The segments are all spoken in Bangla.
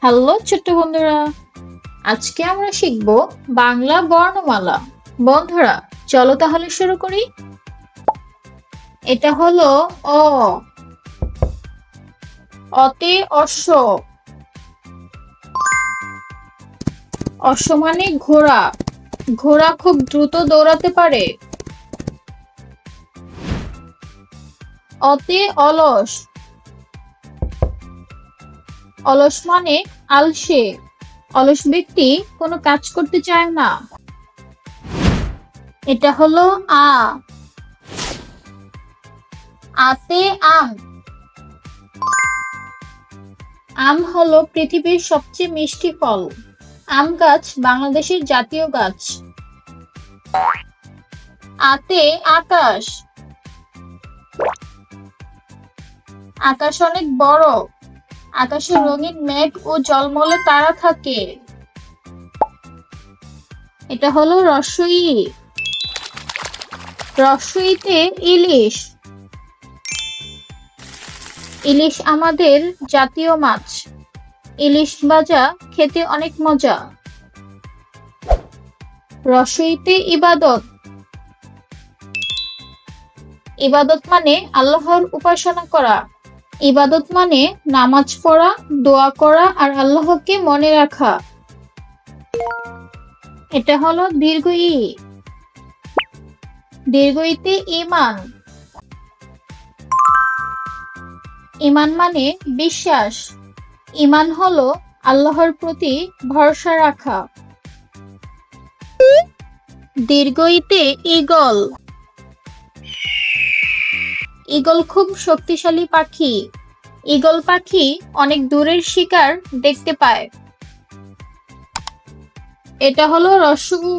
হ্যালো ছোট্ট বন্ধুরা, আজকে আমরা শিখব বাংলা বর্ণমালা। বন্ধুরা, চলো তাহলে শুরু করি। এটা হলো অ। অতে অশ্ব। অশ্ব মানে ঘোড়া। ঘোড়া খুব দ্রুত দৌড়াতে পারে। অতে অলস। অলস মানে আলসে। অলস ব্যক্তি কোনো কাজ করতে চায় না। এটা হলো আ। আতে আম। আম হলো পৃথিবীর সবচেয়ে মিষ্টি ফল। আম গাছ বাংলাদেশের জাতীয় গাছ। আতে আকাশ। আকাশ অনেক বড়। আকাশে রঙিন মেঘ ও ঝলমলে তারা থাকে। এটা হলো রস্বই। রস্বইতে ইলিশ। ইলিশ আমাদের জাতীয় মাছ। ইলিশ ভাজা খেতে অনেক মজা। রস্বইতে ইবাদত। ইবাদত মানে আল্লাহর উপাসনা করা। ইবাদত মানে নামাজ পড়া, দোয়া করা আর আল্লাহকে মনে রাখা। এটা হলো দীর্ঘ ই। দীর্ঘ ইতে ঈমান। ঈমান মানে বিশ্বাস। ঈমান হলো আল্লাহর প্রতি ভরসা রাখা। দীর্ঘ ইতে ঈগল। ঈগল খুব শক্তিশালী পাখি। ঈগল পাখি অনেক দূরের শিকার দেখতে পায়। এটা হলো রস্য উ।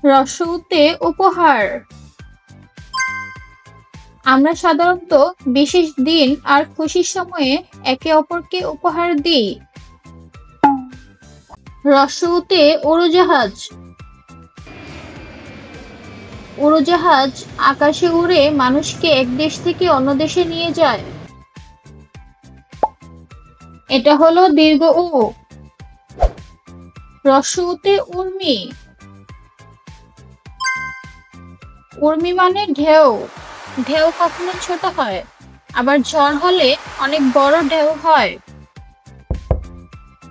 রস্য উতে উপহার। আমরা সাধারণত বিশেষ দিন আর খুশির সময়ে একে অপরকে উপহার দিই। রস্য উতে উড়োজাহাজ। উড়োজাহাজ আকাশে উড়ে মানুষকে এক দেশ থেকে অন্য দেশে নিয়ে যায়। এটা হলো দীর্ঘ উ। রস্য উতে উর্মি। উর্মি মানে ঢেউ। ঢেউ কখনো ছোট হয়, আবার ঝড় হলে অনেক বড় ঢেউ হয়।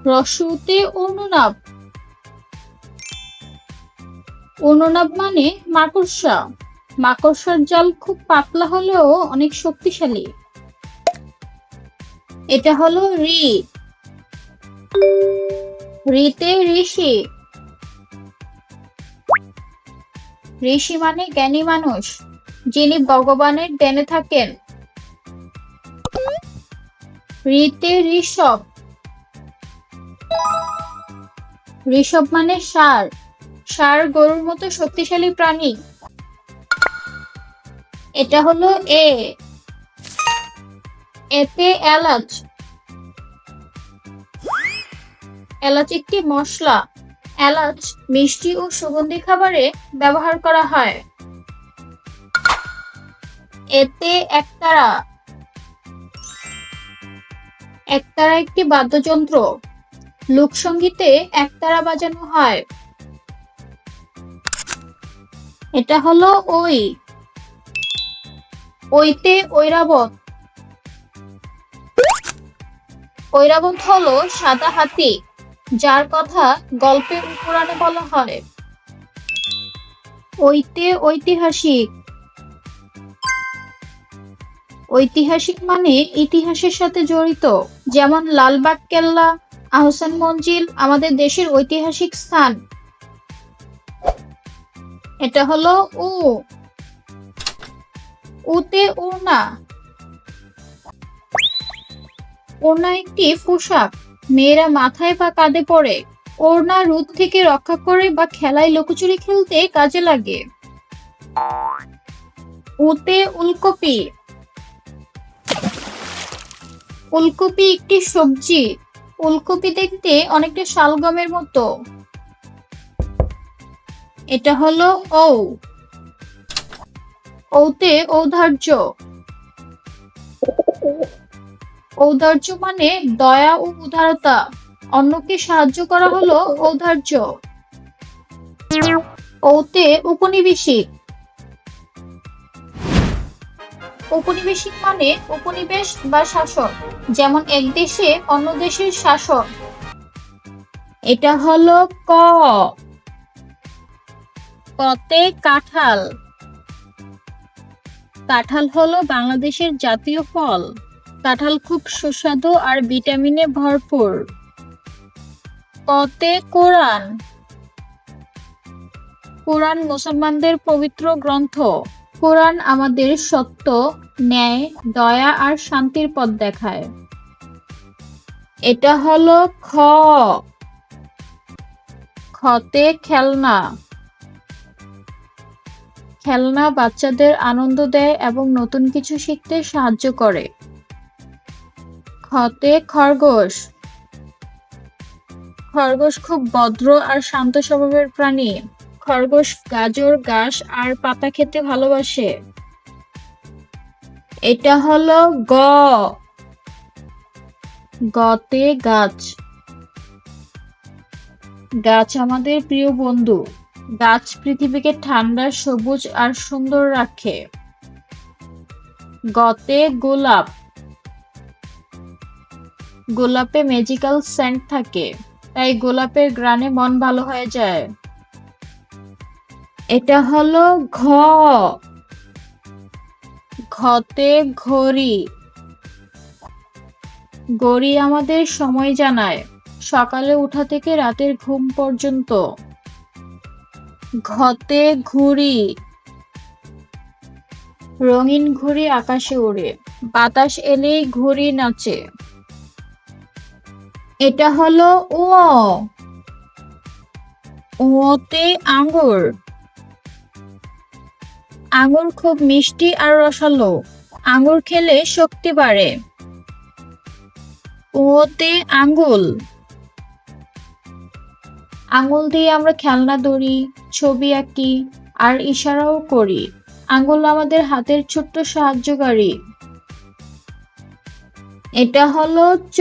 রস্য উতে অনুনাদ। অনুনাদ মানে মাকড়সা। মাকড়সার জাল খুব পাতলা হলেও অনেক শক্তিশালী। এটা হলো ঋ। ঋতে ঋষি। ঋষি মানে জ্ঞানী মানুষ, যিনি ভগবানের ধ্যানে থাকেন। ঋতে ঋষভ। ঋষভ মানে ষাঁড়। ষাঁড় গরুর মতো শক্তিশালী প্রাণী। এটা হলো এ। এতে এলাচ। এলাচ একটি মশলা। এলাচ মিষ্টি ও সুগন্ধি খাবারে ব্যবহার করা হয়। এতে একতারা। একতারা একটি বাদ্যযন্ত্র। লোকসঙ্গীতে একতারা বাজানো হয়। এটা হলো ওই। ওইতে ঐরাবত। ঐরাবত হলো সাদা হাতি, যার কথা গল্পে ও পুরাণে বলা হয়। ওইতে ঐতিহাসিক। ঐতিহাসিক মানে ইতিহাসের সাথে জড়িত, যেমন লালবাগ কেল্লা, আহসান মঞ্জিল আমাদের দেশের ঐতিহাসিক স্থান। এটা হলো উ। উতে ওড়না। ওড়না একটি পোশাক, মেয়েরা মাথায় বা কাঁধে পরে। ওড়না রোদ থেকে রক্ষা করে বা খেলায় লুকোচুরি খেলতে কাজে লাগে। উতে উলকপি। উলকপি একটি সবজি। উলকপি দেখতে অনেকটা শালগমের মতো। এটা হলো ঔ। ঔতে ঔদার্য। ঔদার্য মানে দয়া ও উদারতা। অন্যকে সাহায্য করা হলো ঔদার্য। ঔতে উপনিবেশিক। উপনিবেশিক মানে উপনিবেশ বা শাসন, যেমন এক দেশে অন্য দেশের শাসন। এটা হলো ক। কতে কাঁঠাল। কাঁঠাল হলো বাংলাদেশের জাতীয় ফল। কাঁঠাল খুব সুস্বাদু আর ভিটামিনে ভরপুর। কতে কোরআন। কোরআন মুসলমানদের পবিত্র গ্রন্থ। কোরআন আমাদের সত্য, ন্যায়, দয়া আর শান্তির পথ দেখায়। এটা হলো খ। খতে খেলনা। খেলনা বাচ্চাদের আনন্দ দেয় এবং নতুন কিছু শিখতে সাহায্য করে। খতে খরগোশ। খরগোশ খুব ভদ্র আর শান্ত স্বভাবের প্রাণী। খরগোশ গাজর, ঘাস আর পাতা খেতে ভালোবাসে। এটা হলো গ। গতে গাছ। গাছ আমাদের প্রিয় বন্ধু। গাছ পৃথিবীকে ঠান্ডা, সবুজ আর সুন্দর রাখে। গতে গোলাপ। গোলাপে ম্যাজিক্যাল সেন্ট থাকে, তাই গোলাপের ঘ্রাণে মন ভালো হয়ে যায়। এটা হলো ঘ। ঘতে ঘড়ি। ঘড়ি আমাদের সময় জানায়, সকালে ওঠা থেকে রাতের ঘুম পর্যন্ত। ঘতে ঘুড়ি। রঙিন ঘুড়ি আকাশে ওড়ে, বাতাস এলেই ঘুড়ি নাচে। এটা হলো ও। ওতে আঙ্গুর। আঙ্গুর খুব মিষ্টি আর রসালো। আঙ্গুর খেলে শক্তি বাড়ে। ওতে আঙ্গুল। আঙ্গুল দিয়ে আমরা খেলনা ধরি, ছবি আঁকি আর ইশারাও করি। আঙ্গুল আমাদের হাতের ছোট্ট সাহায্যকারী। এটা হলো চ।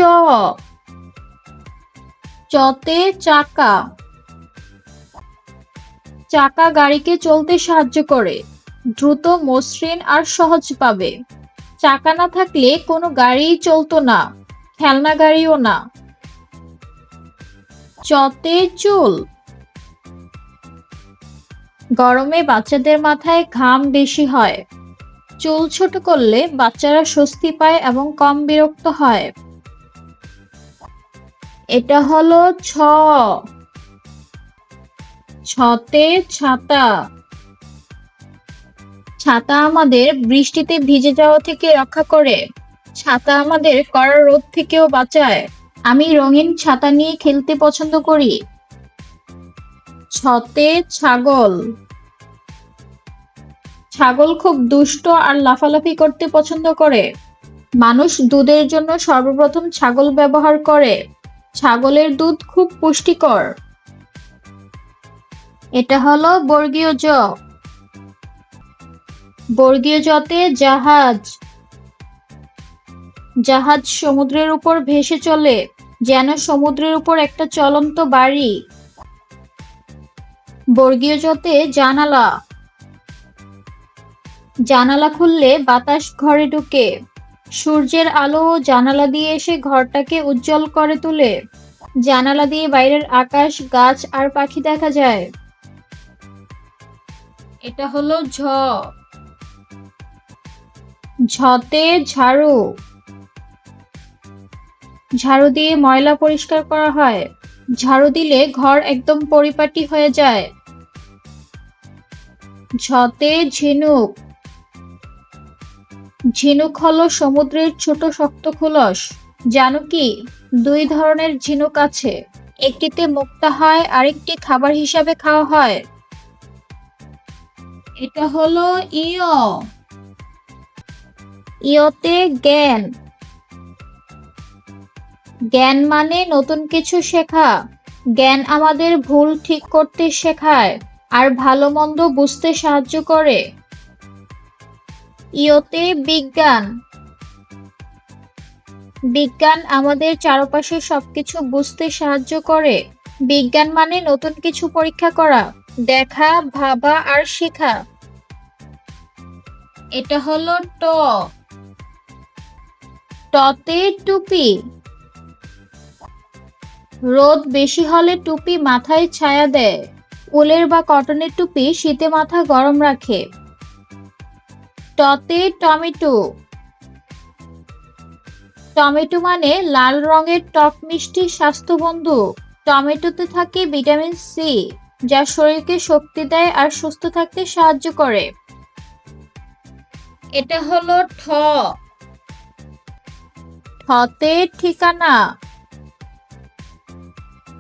চতে চাকা। চাকা গাড়িকে চলতে সাহায্য করে, দ্রুত, মসৃণ আর সহজভাবে। চাকা না থাকলে কোনো গাড়িই চলতো না, খেলনা গাড়িও না। চতে চুল। গরমে বাচ্চাদের মাথায় ঘাম বেশি হয়। চুল ছোট করলে বাচ্চারা স্বস্তি পায় এবং কম বিরক্ত হয়। এটা হলো ছ। ছতে ছাতা। ছাতা আমাদের বৃষ্টিতে ভিজে যাওয়া থেকে রক্ষা করে। ছাতা আমাদের কড়া রোদ থেকেও বাঁচায়। আমি রঙিন ছাতা নিয়ে খেলতে পছন্দ করি। ছতে ছাগল। ছাগল খুব দুষ্ট আর লাফালাফি করতে পছন্দ করে। মানুষ দুধের জন্য সর্বপ্রথম ছাগল ব্যবহার করে। ছাগলের দুধ খুব পুষ্টিকর। এটা হলো বর্গীয় জ। বর্গীয় জতে জাহাজ। জাহাজ সমুদ্রের উপর ভেসে চলে, যেন সমুদ্রের উপর একটা চলন্ত বাড়ি। বর্গীয় জতে জানালা। জানালা খুললে বাতাস ঘরে ঢুকে। সূর্যের আলো জানালা দিয়ে এসে ঘরটাকে উজ্জ্বল করে তোলে। জানালা দিয়ে বাইরের আকাশ, গাছ আর পাখি দেখা যায়। এটা হলো ঝ। ঝতে ঝাড়ু। ঝাড়ু দিয়ে ময়লা পরিষ্কার করা হয়। ঝাড়ু দিলে ঘর একদম পরিপাটি হয়ে যায়। ঝতে ঝিনুক। ঝিনুক হলো সমুদ্রের ছোট শক্ত খোলস। জানো কি, দুই ধরনের ঝিনুক আছে, একটিতে মুক্তা হয়, আরেকটি খাবার হিসাবে খাওয়া হয়। এটা হলো ইয়। ইয়তে জ্ঞান। জ্ঞান মানে নতুন কিছু শেখা। জ্ঞান আমাদের ভুল ঠিক করতে শেখায় আর ভালো মন্দ বুঝতে সাহায্য করে। ইয়তে বিজ্ঞান। বিজ্ঞান আমাদের চারপাশে সবকিছু বুঝতে সাহায্য করে। বিজ্ঞান মানে নতুন কিছু পরীক্ষা করা, দেখা, ভাবা আর শেখা। এটা হলো ট। টতে টুপি। রোদ বেশি হলে টুপি মাথায় ছায়া দেয়। উলের বা কটনের টুপি শীতে মাথা গরম রাখে। টতে টমেটো। টমেটো মানে লাল রঙের টক মিষ্টি স্বাস্থ্যবন্ধু। টমেটোতে থাকে ভিটামিন সি, যা শরীরকে শক্তি দেয় আর সুস্থ থাকতে সাহায্য করে। এটা হলো ঠ। ঠতে ঠিকানা।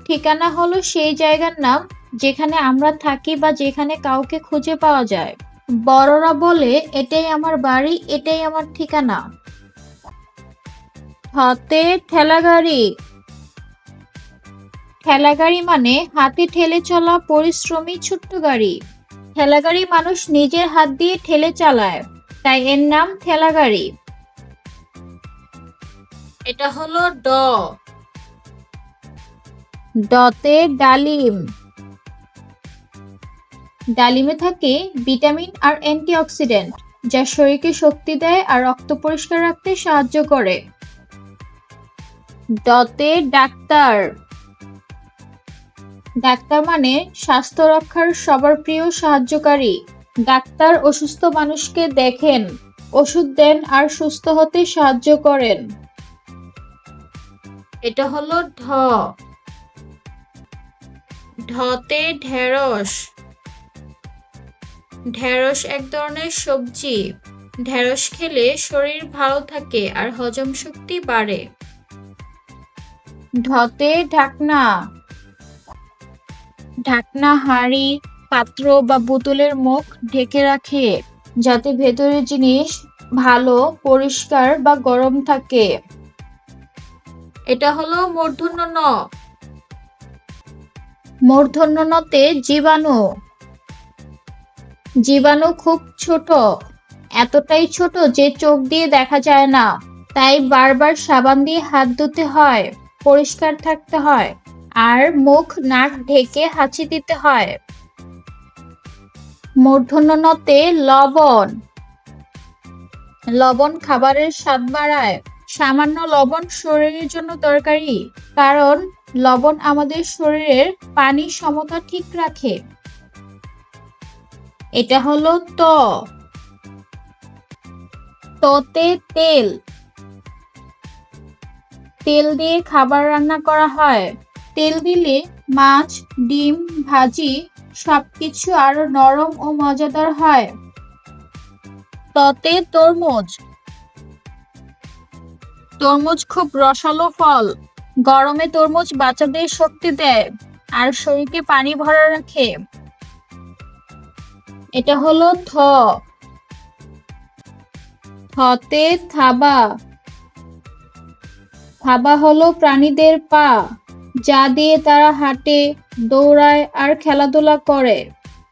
ঠিকানা হলো সেই জায়গার নাম যেখানে আমরা থাকি বা যেখানে কাউকে খুঁজে পাওয়া যায়। বড়রা বলে, এটাই আমার বাড়ি, এটাই আমার ঠিকানা। হাতে ঠেলাগাড়ি। ঠেলাগাড়ি মানে হাতে ঠেলে চলা পরিশ্রমী ছোট্ট গাড়ি। ঠেলাগাড়ি মানুষ নিজের হাত দিয়ে ঠেলে চালায়, তাই এর নাম ঠেলাগাড়ি। এটা হলো ড। ডতে ডালিম। ডালিমে থাকে ভিটামিন আর অ্যান্টিঅক্সিডেন্ট, যা শরীরকে শক্তি দেয় আর রক্ত পরিষ্কার রাখতে সাহায্য করে। ডতে ডাক্তার। ডাক্তার মানে স্বাস্থ্য রক্ষার সবার প্রিয় সাহায্যকারী। ডাক্তার অসুস্থ মানুষকে দেখেন, ওষুধ দেন আর সুস্থ হতে সাহায্য করেন। এটা হলো ঢ। ঢতে ঢেঁড়স। ঢেঁড়স এক ধরনের সবজি। ঢেঁড়স খেলে শরীর ভালো থাকে আর হজম শক্তি বাড়ে। ঢতে ঢাকনা। ঢাকনা হাঁড়ি, পাত্র বা বোতলের মুখ ঢেকে রাখে, যাতে ভেতরের জিনিস ভালো, পরিষ্কার বা গরম থাকে। এটা হলো মূর্ধন্য ণ। মূর্ধন্য ণতে জীবাণু। জীবাণু খুব ছোট, এতটাই ছোট যে চোখ দিয়ে দেখা যায় না, তাই বারবার সাবান দিয়ে হাত ধুতে হয়, পরিষ্কার থাকতে হয় আর মুখ নাক ঢেকে হাঁচি দিতে হয়। মূর্ধন্য ণতে লবণ। লবণ খাবারের স্বাদ বাড়ায়। সামান্য লবণ শরীরের জন্য দরকারি, কারণ লবণ আমাদের শরীরের পানি সমতা ঠিক রাখে। এটা হলো ত। ততে তেল। তেল দিয়ে খাবার রান্না করা হয়। তেল দিলে মাছ, ডিম, ভাজি সবকিছু আরো নরম ও মজাদার হয়। ততে তরমুজ। তরমুজ খুব রসালো ফল। গরমে তরমুজ বাচ্চাদের শক্তি দেয় আর শরীরকে পানি ভরা রাখে। এটা হলো থ। থতে থাবা। থাবা হলো প্রাণীদের পা, যা দিয়ে তারা হাঁটে, দৌড়ায় আর খেলাধুলা করে।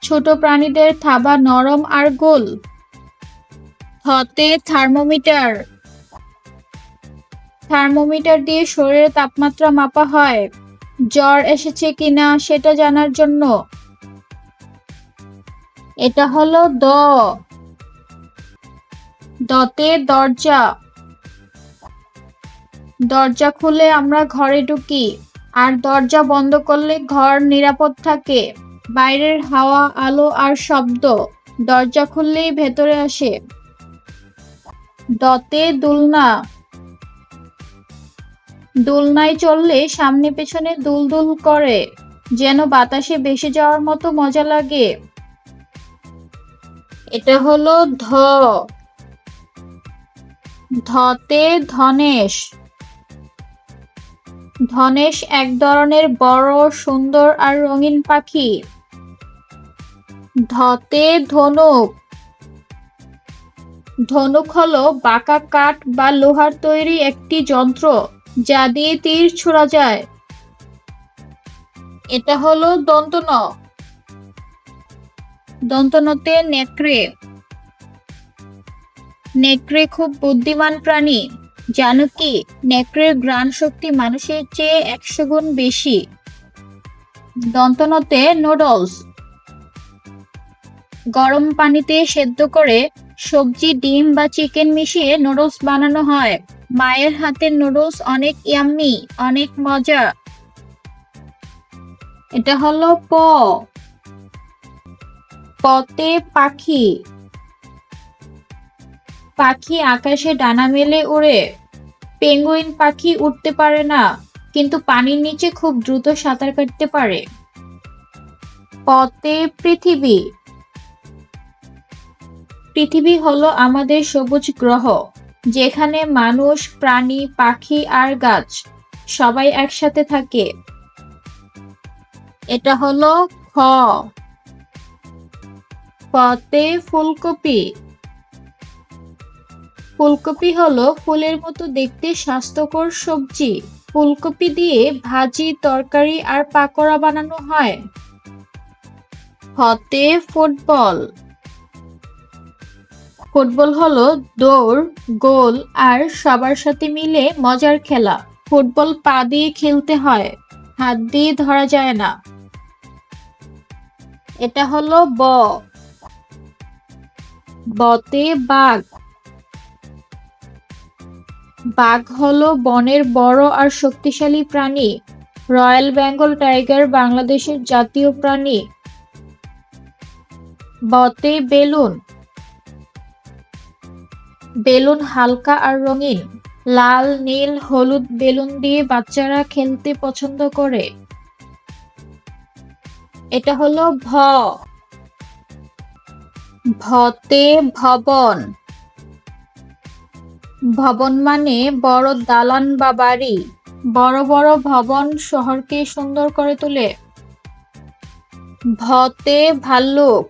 ছোট প্রাণীদের থাবা নরম আর গোল। থতে থার্মোমিটার। থার্মোমিটার দিয়ে শরীরের তাপমাত্রা মাপা হয়, জ্বর এসেছে কিনা সেটা জানার জন্য। এটা হলো দ। দতে দরজা। দরজা খুলে আমরা ঘরে ঢুকি, আর দরজা বন্ধ করলে ঘর নিরাপদ থাকে। বাইরের হাওয়া, আলো আর শব্দ দরজা খুললেই ভেতরে আসে। দতে দোলনা। দোলনায় চললে সামনে পেছনে দুলদুল করে, যেন বাতাসে ভেসে যাওয়ার মতো মজা লাগে। এটা হলো ধ। ধতে ধনেশ। ধনেশ এক ধরনের বড়, সুন্দর আর রঙিন পাখি। ধতে ধনুক। ধনুক হলো বাঁকা কাঠ বা লোহার তৈরি একটি যন্ত্র, যা দিয়ে তীর ছোড়া যায়। এটা হলো দন্তন। দন্তনতে নেকড়ে। নেকড়ে খুব বুদ্ধিমান প্রাণী। জানো কি, নেকড়ের ঘ্রাণ শক্তি মানুষের চেয়ে 100 গুণ বেশি। দন্তনতে নুডলস। গরম পানিতে সেদ্ধ করে সবজি, ডিম বা চিকেন মিশিয়ে নুডলস বানানো হয়। মায়ের হাতের নুডলস অনেক ইয়াম্মি, অনেক মজা। এটা হলো পতে পাখি। পাখি আকাশে ডানা মেলে ওড়ে। পেঙ্গুইন পাখি উঠতে পারে না, কিন্তু পানির নিচে খুব দ্রুত সাঁতার কাটতে পারে। পতে পৃথিবী। পৃথিবী হলো আমাদের সবুজ গ্রহ, যেখানে মানুষ, প্রাণী, পাখি আর গাছ সবাই একসাথে থাকে। এটা হলো খ। পতে ফুলকপি। ফুলকপি হলো ফুলের মতো দেখতে স্বাস্থ্যকর সবজি। ফুলকপি দিয়ে ভাজি, তরকারি আর পাকোড়া বানানো হয়। হতে ফুটবল। ফুটবল হলো দৌড়, গোল আর সবার সাথে মিলে মজার খেলা। ফুটবল পা দিয়ে খেলতে হয়, হাত দিয়ে ধরা যায় না। এটা হলো বতে বাঘ। বাঘ হলো বনের বড় আর শক্তিশালী প্রাণী। রয়্যাল বেঙ্গল টাইগার বাংলাদেশের জাতীয় প্রাণী। বতে বেলুন। বেলুন হালকা আর রঙিন। লাল, নীল, হলুদ বেলুন দিয়ে বাচ্চারা খেলতে পছন্দ করে। এটা হলো ভতে ভবন। ভবন মানে বড় দালান বা বাড়ি। বড় বড় ভবন শহরকে সুন্দর করে তোলে। ভতে ভাল্লুক।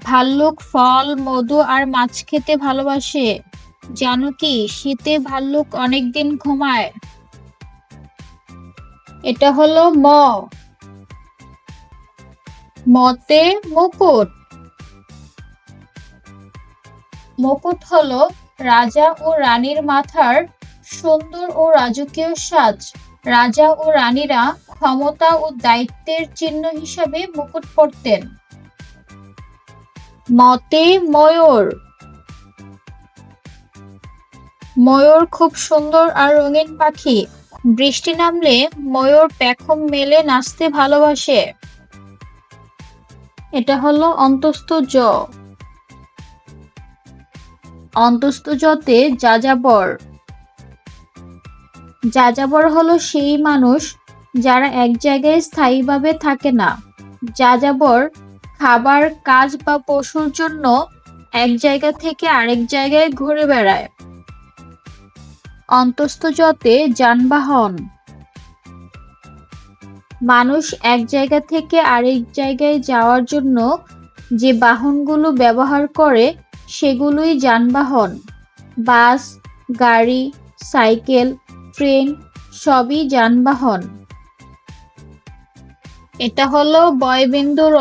ভাল্লুক ফল, মধু আর মাছ খেতে ভালোবাসে। জানো কি, শীতে ভাল্লুক অনেকদিন ঘুমায়। এটা হলো মতে মুকুট। মুকুট হলো রাজা ও রানীর মাথার সুন্দর ও রাজকীয় সাজ। রাজা ও রানীরা ক্ষমতা ও দায়িত্বের চিহ্ন হিসাবে মুকুট পরতেন। মতে ময়ূর। ময়ূর খুব সুন্দর আর রঙিন পাখি। বৃষ্টি নামলে ময়ূর পেখম মেলে নাচতে ভালোবাসে। এটা হলো অন্তস্থ জ। অন্তস্থ জতে যাযাবর। যাযাবর হলো সেই মানুষ যারা এক জায়গায় স্থায়ীভাবে থাকে না। যাযাবর খাবার, কাজ বা পশুর জন্য এক জায়গা থেকে আরেক জায়গায় ঘুরে বেড়ায়। অন্তস্থ জতে যানবাহন। মানুষ এক জায়গা থেকে আরেক জায়গায় যাওয়ার জন্য যে বাহনগুলো ব্যবহার করে সেগুলোই যানবাহন। বাস, গাড়ি, সাইকেল, ট্রেন সবই যানবাহন। এটা হলো বয়বিন্দু র।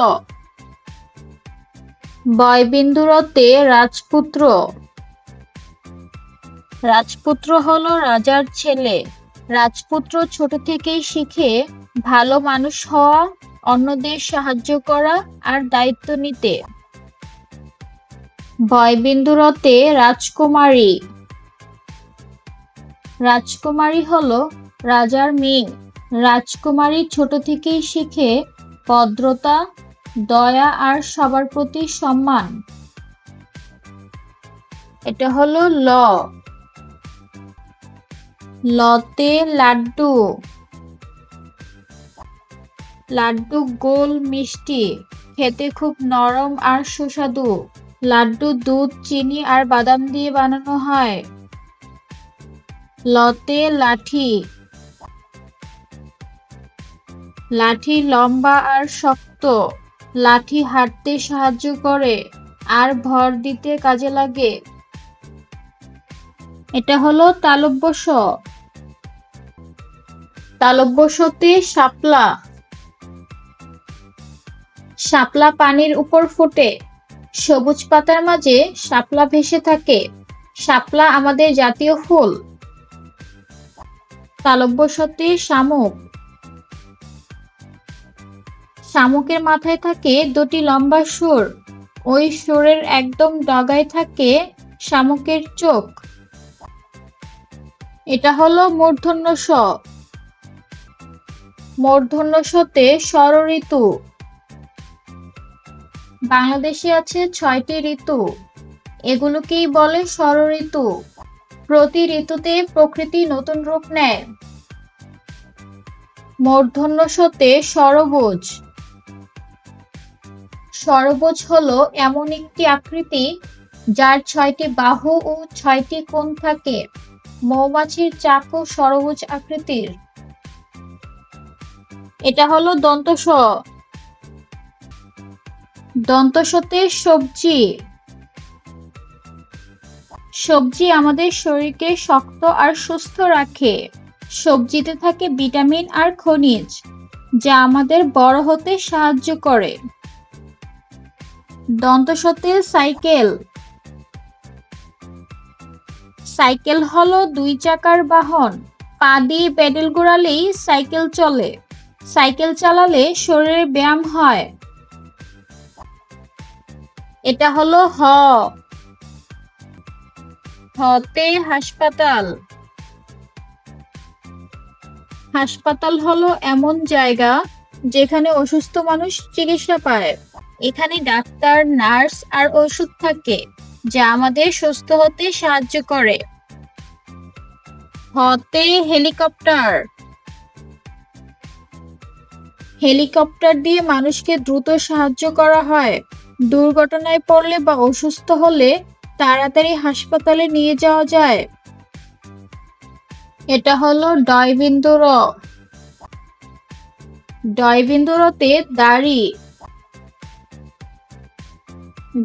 বয়বিন্দু রতে রাজপুত্র। রাজপুত্র হলো রাজার ছেলে। রাজপুত্র ছোট থেকেই শিখে ভালো মানুষ হওয়া, অন্যদের সাহায্য করা আর দায়িত্ব নিতে। বয়বিন্দু রতে রাজকুমারী। রাজকুমারী হলো রাজার মেয়ে। রাজকুমারী ছোট থেকেই শিখে ভদ্রতা, দয়া আর সবার প্রতি সম্মান। এটা হলো লতে লাড্ডু। লাড্ডু গোল, মিষ্টি, খেতে খুব নরম আর সুস্বাদু। লাড্ডু দুধ, চিনি আর বাদাম দিয়ে বানানো হয়। লতে লাঠি। লাঠি লম্বা আর শক্ত। লাঠি হাঁটতে সাহায্য করে আর ভর দিতে কাজে লাগে। এটা হলো তালব্য শ। তালব্য শতে শাপলা। শাপলা পানির উপর ফোটে। সবুজ পাতার মাঝে শাপলা ভেসে থাকে। শাপলা আমাদের জাতীয় ফুল। তালব্য শতে শামুক। শামুকের মাথায় থাকে দুটি লম্বা সুর, ওই সুরের একদম ডগায় থাকে শামুকের চোখ। এটা হলো মূর্ধন্য ষ। মূর্ধন্য শতে ষড়ঋতু। বাংলাদেশে আছে 6টি ঋতু, এগুলোকেই বলে ষড়ঋতু। প্রতি ঋতুতে প্রকৃতি নতুন রূপ নেয়। মূর্ধন্য শতে ষড়ভুজ। ষড়ভুজ হলো এমন একটি আকৃতি যার 6টি বাহু ও 6টি কোণ থাকে। মৌমাছির চাকও ষড়ভুজ আকৃতির। এটা হলো দন্ত স। দন্ত শতে সবজি। সবজি আমাদের শরীরকে শক্ত আর সুস্থ রাখে। সবজিতে থাকে ভিটামিন আর খনিজ, যা আমাদের বড় হতে সাহায্য করে। দন্ত শতে সাইকেল। সাইকেল হলো 2 চাকার বাহন। পা দিয়ে পেডেল ঘোরালেই সাইকেল চলে। সাইকেল চালালে শরীরের ব্যায়াম হয়। এটা হলো হ। হতে হাসপাতাল। হাসপাতাল হলো এমন জায়গা যেখানে অসুস্থ মানুষ চিকিৎসা পায়। এখানে ডাক্তার, নার্স আর ওষুধ থাকে, যা আমাদের সুস্থ হতে সাহায্য করে। হতে হেলিকপ্টার। হেলিকপ্টার দিয়ে মানুষকে দ্রুত সাহায্য করা হয়। দুর্ঘটনায় পড়লে বা অসুস্থ হলে তাড়াতাড়ি হাসপাতালে নিয়ে যাওয়া যায়। এটা হলো ডয়বিন্দু র। ডয়বিন্দু রতে দাড়ি।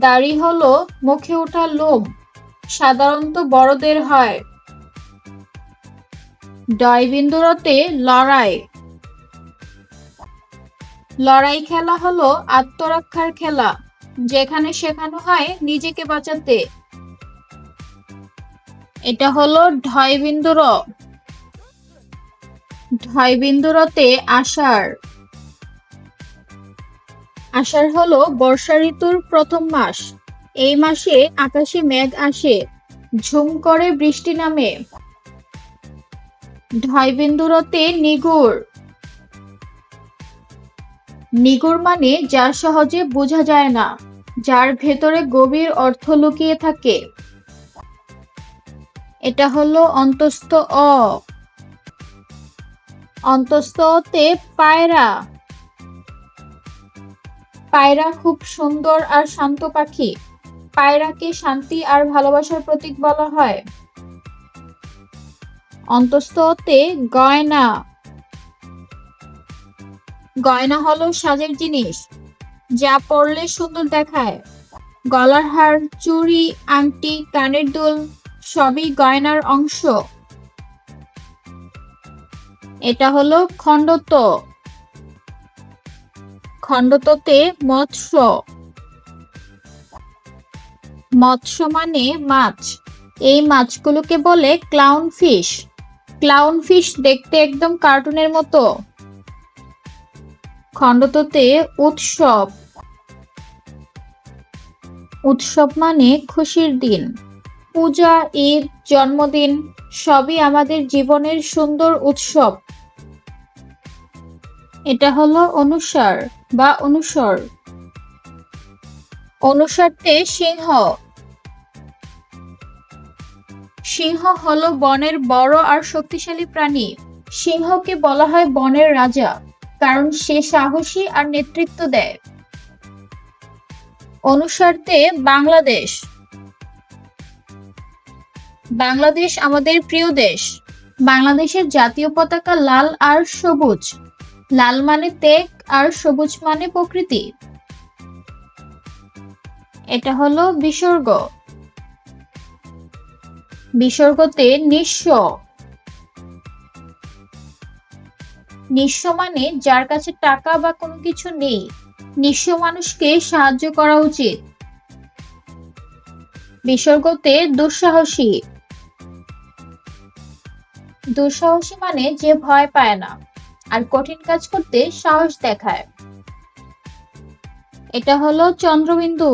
দাড়ি হলো মুখে ওঠা লোম, সাধারণত বড়দের হয়। ডয়বিন্দু রতে লড়াই। লড়াই খেলা হলো আত্মরক্ষার খেলা, যেখানে শেখানো হয় নিজেকে বাঁচাতে। এটা হলো ঢয়বিন্দু র। ঢয়বিন্দু রতে আষাঢ়। আষাঢ় হলো বর্ষা ঋতুর প্রথম মাস। এই মাসে আকাশে মেঘ আসে, ঝুম করে বৃষ্টি নামে। ঢয়বিন্দু রতে নিগুড়। নিগুড় মানে যা সহজে বোঝা যায় না, যার ভেতরে গভীর অর্থ লুকিয়ে থাকে। এটা হলো অন্তস্থ অ। অন্তস্থ অতে পায়রা। পায়রা খুব সুন্দর আর শান্ত পাখি। পায়রাকে শান্তি আর ভালোবাসার প্রতীক বলা হয়। অন্তস্থ অতে গয়না। গয়না হলো সাজের জিনিস, যা পরলে সুন্দর দেখায়। গলার হার, চুড়ি, আংটি, কানের দুল সবই গয়নার অংশ। এটা হলো খণ্ডত। খণ্ডততে মৎস্য। মৎস্য মানে মাছ। এই মাছগুলোকে বলে ক্লাউন ফিশ। ক্লাউন ফিশ দেখতে একদম কার্টুনের মতো। খণ্ডততে উৎসব। উৎসব মানে খুশির দিন। পূজা, ঈদ, জন্মদিন সবই আমাদের জীবনের সুন্দর উৎসব। এটা হলো অনুসার বা অনুসর। অনুসারতে সিংহ। সিংহ হলো বনের বড় আর শক্তিশালী প্রাণী। সিংহকে বলা হয় বনের রাজা, কারণ সে সাহসী আর নেতৃত্ব দেয়। অনুসারতে বাংলাদেশ। বাংলাদেশ আমাদের প্রিয় দেশ। বাংলাদেশের জাতীয় পতাকা লাল আর সবুজ। লাল মানে ত্যাগ আর সবুজ মানে প্রকৃতি। এটা হলো বিসর্গ। বিসর্গতে নিঃস্ব। নিঃস্ব মানে যার কাছে টাকা বা কোনো কিছু নেই। নিঃস্ব মানুষকে সাহায্য করা উচিত। বিসর্গতে দুঃসাহসী। দুঃসাহসী মানে যে ভয় পায় না আর কঠিন কাজ করতে সাহস দেখায়। এটা হলো চন্দ্রবিন্দু।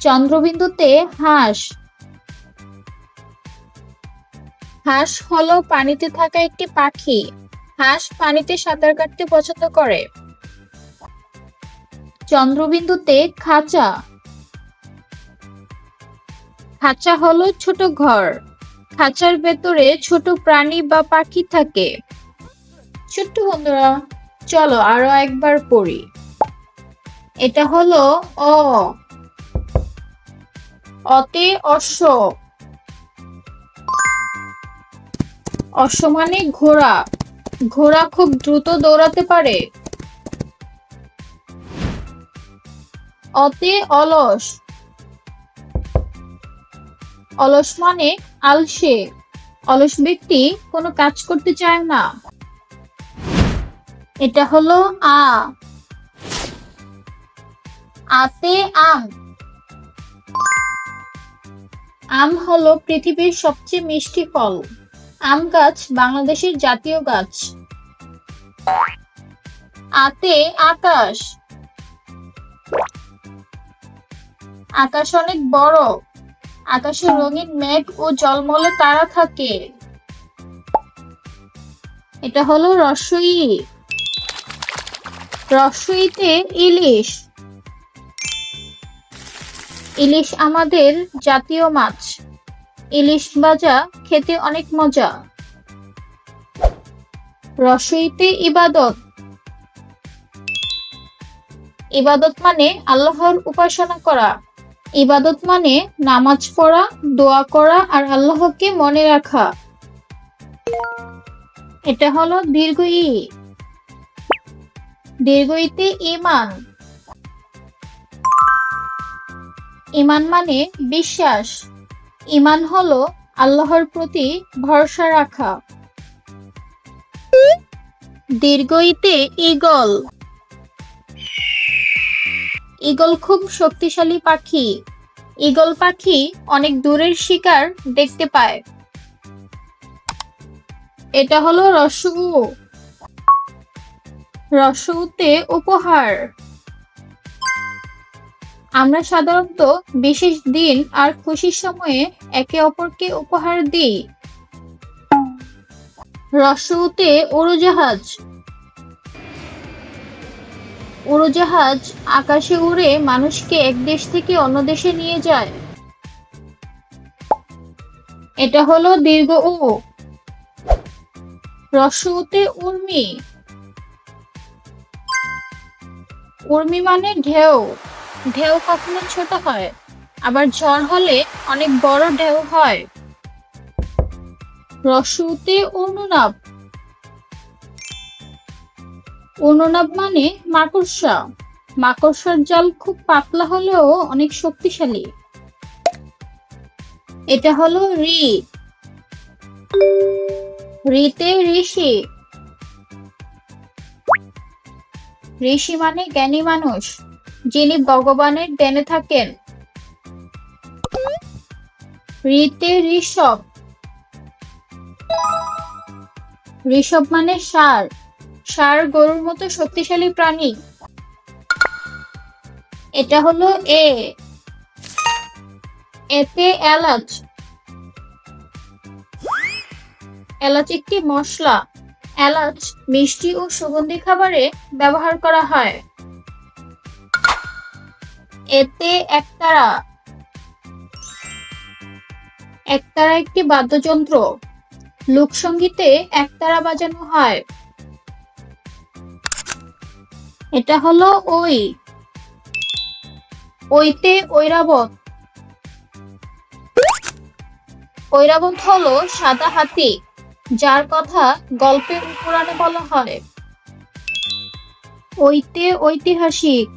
চন্দ্রবিন্দুতে হাঁস। হাঁস হলো পানিতে থাকা একটি পাখি। হাঁস পানিতে সাঁতার কাটতে পছন্দ করে। চন্দ্রবিন্দুতে খাঁচা। খাঁচা হলো ছোট ঘর। খাঁচার ভেতরে ছোট প্রাণী বা পাখি থাকে। ছোট্ট বন্ধুরা, চলো আরো একবার পড়ি। এটা হলো অ। অতে অশ্ব। অশ্ব মানে ঘোড়া। ঘোড়া খুব দ্রুত দৌড়াতে পারে। অতে অলস। অলস মানে আলসে। অলস ব্যক্তি কোনো কাজ করতে চায় না। এটা হলো আ। আতে আম। আম হলো পৃথিবীর সবচেয়ে মিষ্টি ফল। আম গাছ বাংলাদেশের জাতীয় গাছ। আতে আকাশ। আকাশ অনেক বড়। আকাশে রঙিন মেঘ ও ঝলমলে তারা থাকে। এটা হলো রস্বই। রস্বইতে ইলিশ। ইলিশ আমাদের জাতীয় মাছ। ইলিশ ভাজা খেতে অনেক মজা। রস্বইতে ইবাদত। ইবাদত মানে আল্লাহর উপাসনা করা। ইবাদত মানে নামাজ পড়া, দোয়া করা আর আল্লাহকে মনে রাখা। এটা হলো দীর্ঘ ই। দীর্ঘ ইতে ঈমান। ঈমান মানে বিশ্বাস। ঈমান হলো আল্লাহর প্রতি ভরসা রাখা। দীর্ঘ ইতে ঈগল। ঈগল খুব শক্তিশালী পাখি। ঈগল পাখি অনেক দূরের শিকার দেখতে পায়। এটা হলো রস্য উ। রস্য উতে উপহার। আমরা সাধারণত বিশেষ দিন আর খুশির সময়ে একে অপরকে উপহার দিই। রস্য উতে উড়োজাহাজ। উড়োজাহাজ আকাশে উড়ে মানুষকে এক দেশ থেকে অন্য দেশে নিয়ে যায়। এটা হলো দীর্ঘ উ। রস্য উতে উর্মি। উর্মি মানে ঢেউ। ঢেউ কখনো ছোট হয়, আবার ঝড় হলে অনেক বড় ঢেউ হয়। রস্য উতে অনুনাদ। অনুনাদ মানে মাকড়সা। মাকড়সার জাল খুব পাতলা হলেও অনেক শক্তিশালী। এটা হলো রি। রিতে ঋষি। ঋষি মানে জ্ঞানী মানুষ, যিনি ভগবানের ধ্যানে থাকেন। ঋতে ঋষভ। ঋষভ মানে ষাঁড়। ষাঁড় গরুর মতো শক্তিশালী প্রাণী। এটা হলো এ। এতে এলাচ। এলাচ একটি মশলা। এলাচ মিষ্টি ও সুগন্ধি খাবারে ব্যবহার করা হয়। এতে একতারা। একতারা একটি বাদ্যযন্ত্র। লোকসঙ্গীতে একতারা বাজানো হয়। এটা হলো ওই। ওইতে ঐরাবত। ঐরাবত হলো সাদা হাতি, যার কথা গল্পে ও পুরাণে বলা হয়। ওইতে ঐতিহাসিক।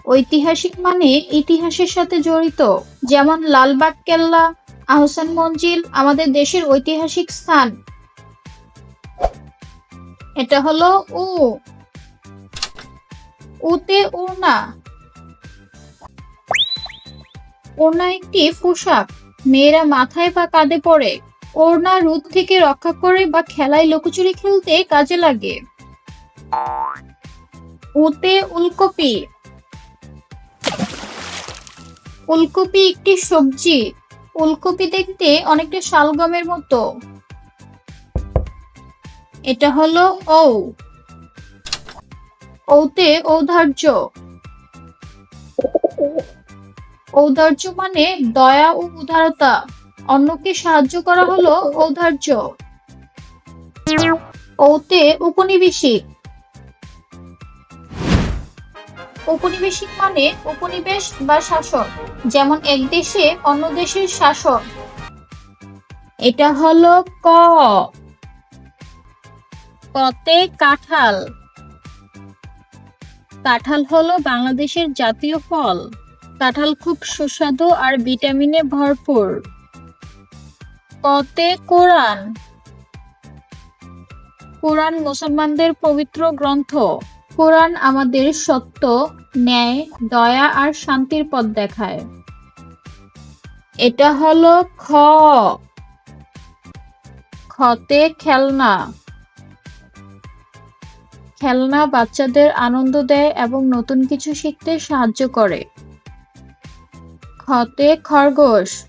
ঐতিহাসিক মানে ইতিহাসের সাথে জড়িত, যেমন লালবাগ কেল্লা, আহসান মঞ্জিল আমাদের দেশের ঐতিহাসিক স্থান। এটা হলো উ। উতে উড়না। ওড়না একটি পোশাক, মেয়েরা মাথায় বা কাঁধে পরে। ওড়না রোদ থেকে রক্ষা করে বা খেলায় লুকোচুরি খেলতে কাজে লাগে। ওতে উলকপি। উলকপি একটি সবজি। উলকপি দেখতে অনেকটা শালগমের মতো। এটা হলো ঔ। ঔতে ঔদার্য। ঔদার্য মানে দয়া ও উদারতা। অন্যকে সাহায্য করা হলো ঔদার্য। ঔতে উপনিবেশিক। ঔপনিবেশিক মানে উপনিবেশ বা শাসন, যেমন এক দেশে অন্য দেশের শাসন। এটা হলো ক। কতে কাঁঠাল। কাঁঠাল হলো বাংলাদেশের জাতীয় ফল। কাঁঠাল খুব সুস্বাদু আর ভিটামিনে ভরপুর। কতে কোরআন। কোরআন মুসলমানদের পবিত্র গ্রন্থ। কোরআন আমাদের সত্য, ন্যায়, দয়া আর শান্তির পথ দেখায়। এটা হলো খ। খতে খেলনা। খেলনা বাচ্চাদের আনন্দ দেয় এবং নতুন কিছু শিখতে সাহায্য করে। খতে খরগোশ।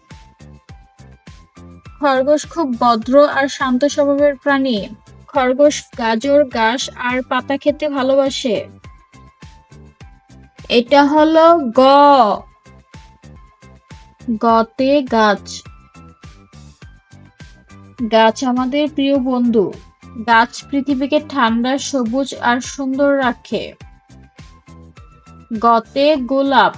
খরগোশ খুব ভদ্র আর শান্ত স্বভাবের প্রাণী। খরগোশ গাজর, ঘাস আর পাতা খেতে ভালোবাসে। এটা হলো গ। গতে গাছ। গাছ আমাদের প্রিয় বন্ধু। গাছ পৃথিবীকে ঠান্ডা, সবুজ আর সুন্দর রাখে। গতে গোলাপ।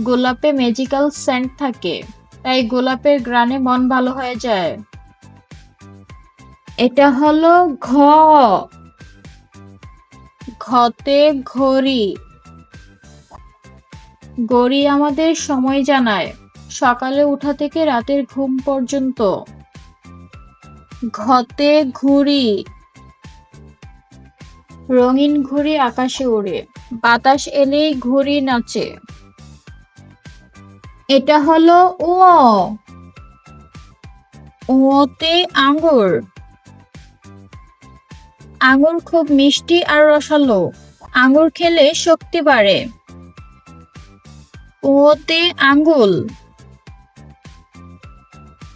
গোলাপে ম্যাজিক্যাল সেন্ট থাকে, তাই গোলাপের ঘ্রাণে মন ভালো হয়ে যায়। এটা হলো ঘ। ঘতে ঘড়ি। ঘড়ি আমাদের সময় জানায়, সকালে ওঠা থেকে রাতের ঘুম পর্যন্ত। ঘতে ঘুড়ি। রঙিন ঘুড়ি আকাশে ওড়ে, বাতাস এলেই ঘুড়ি নাচে। এটা হলো ও। ওতে আঙ্গুর। আঙ্গুর খুব মিষ্টি আর রসালো। আঙ্গুর খেলে শক্তি বাড়ে। ওতে আঙ্গুল।